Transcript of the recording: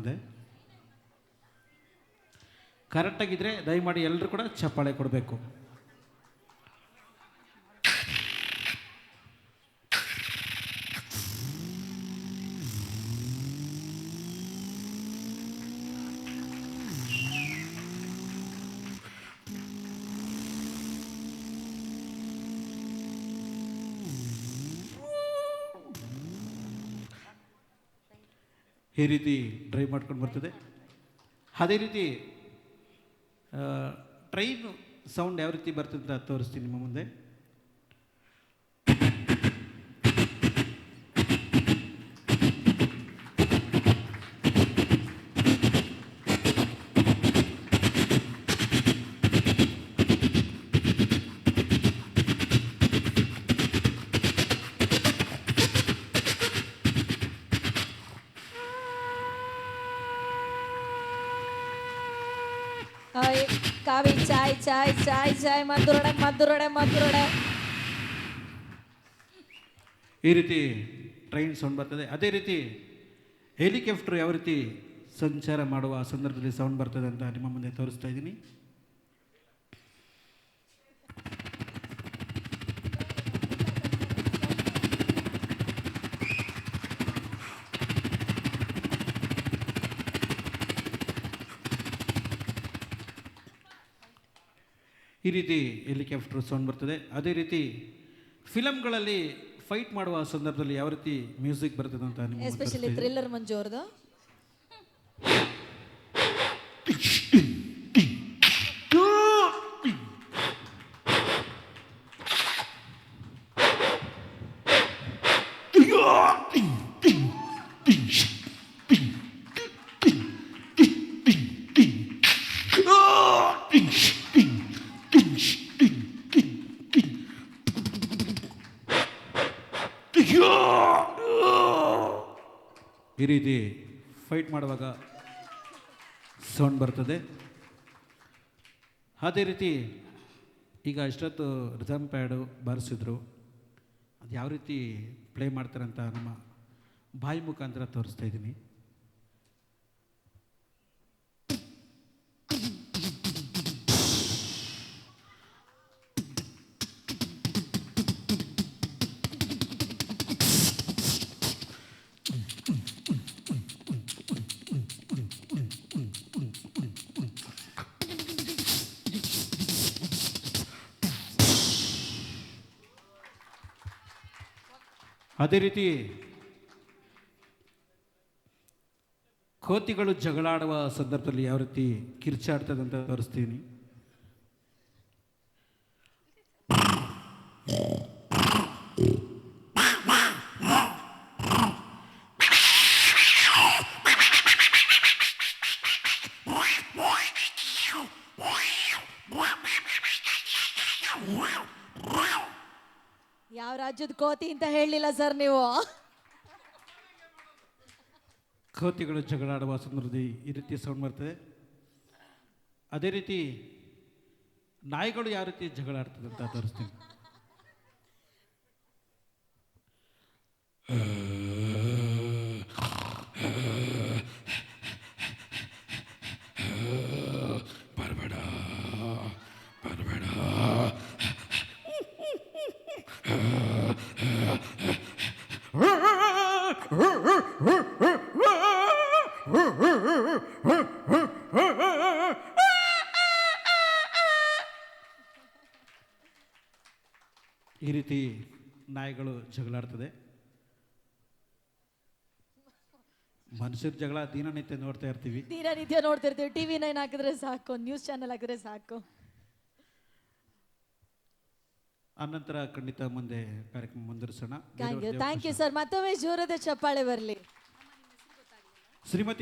ಮುಂದೆ. ಕರೆಕ್ಟಾಗಿದ್ದರೆ ದಯಮಾಡಿ ಎಲ್ಲರೂ ಕೂಡ ಚಪ್ಪಾಳೆ ಕೊಡಬೇಕು. ಈ ರೀತಿ ಡ್ರೈವ್ ಮಾಡ್ಕೊಂಡು ಬರ್ತದೆ. ಅದೇ ರೀತಿ ಟ್ರೈನ್ ಸೌಂಡ್ ಯಾವ ರೀತಿ ಬರ್ತದೆ ಅಂತ ತೋರಿಸ್ತೀನಿ ನಿಮ್ಮ ಮುಂದೆ. ಕಾವಿ ಚಾಯ್ ಚಾಯ್ ಚಾಯ್ ಚಾಯ್ ಮಧುರಡೆ ಮಧುರಡೆ ಮಧುರಡೆ. ಈ ರೀತಿ ಟ್ರೈನ್ ಸೌಂಡ್ ಬರ್ತದೆ. ಅದೇ ರೀತಿ ಹೆಲಿಕಾಪ್ಟರ್ ಯಾವ ರೀತಿ ಸಂಚಾರ ಮಾಡುವ ಸಂದರ್ಭದಲ್ಲಿ ಸೌಂಡ್ ಬರ್ತದೆ ಅಂತ ನಿಮ್ಮ ಮುಂದೆ ತೋರಿಸ್ತಾ ಇದ್ದೀನಿ. ಈ ರೀತಿ ಹೆಲಿಕಾಪ್ಟರ್ ಸೌಂಡ್ ಬರ್ತದೆ. ಅದೇ ರೀತಿ ಫಿಲಮ್ಗಳಲ್ಲಿ ಫೈಟ್ ಮಾಡುವ ಸಂದರ್ಭದಲ್ಲಿ ಯಾವ ರೀತಿ ಮ್ಯೂಸಿಕ್ ಬರ್ತದೆ ಅಂತ ನಿಮಗೆ ಎಸ್ಪೆಷಲಿ ಥ್ರಿಲ್ಲರ್ ಮಂಜು ಅವ್ರದ್ದು. ಈ ರೀತಿ ಫೈಟ್ ಮಾಡುವಾಗ ಸೌಂಡ್ ಬರ್ತದೆ. ಅದೇ ರೀತಿ ಈಗ ಇಷ್ಟೊತ್ತು ರಿದಮ್ ಪ್ಯಾಡು ಬಾರಿಸಿದ್ರು, ಅದು ಯಾವ ರೀತಿ ಪ್ಲೇ ಮಾಡ್ತಾರಂತ ನಮ್ಮ ಬಾಯಿ ಮುಖಾಂತರ ತೋರಿಸ್ತಾ ಇದ್ದೀನಿ. ಅದೇ ರೀತಿ ಕೋತಿಗಳು ಜಗಳಾಡುವ ಸಂದರ್ಭದಲ್ಲಿ ಯಾವ ರೀತಿ ಕಿರ್ಚಾಡ್ತದೆ ಅಂತ ತೋರಿಸ್ತೀನಿ. ಯಾವ ರಾಜ್ಯದ ಕೋತಿ ಅಂತ ಹೇಳಲಿಲ್ಲ ಸರ್ ನೀವು. ಕೋತಿಗಳು ಜಗಳಾಡುವ ಸಂದರ್ಭದಲ್ಲಿ ಈ ರೀತಿ ಸೌಂಡ್ ಬರ್ತದೆ. ಅದೇ ರೀತಿ ನಾಯಿಗಳು ಯಾವ ರೀತಿ ಜಗಳಾಡ್ತದೆ ಅಂತ ತೋರಿಸ್ತೀನಿ. ಬರಬೇಡ ಬರಬೇಡ. ಈ ರೀತಿ ನಾಯಿಗಳು ಜಗಳಾಡ್ತದೆ. ಮನುಷ್ಯರ ಜಗಳ ದಿನನಿತ್ಯ ನೋಡ್ತಾ ಇರ್ತೀವಿ. ದಿನನಿತ್ಯ ನೋಡ್ತಿರ್ತೀವಿ. TV 9 ಹಾಕಿದ್ರೆ ಸಾಕು, ನ್ಯೂಸ್ ಚಾನೆಲ್ ಹಾಕಿದ್ರೆ ಸಾಕು. ಆನಂತರ ಖಂಡಿತ ಮುಂದೆ ಕಾರ್ಯಕ್ರಮ ಮುಂದುವರಿಸೋಣ. Thank you sir. ಮತ್ತೊಮ್ಮೆ ಜೋರದ ಚಪ್ಪಾಳೆ ಬರಲಿ. ಶ್ರೀಮತಿ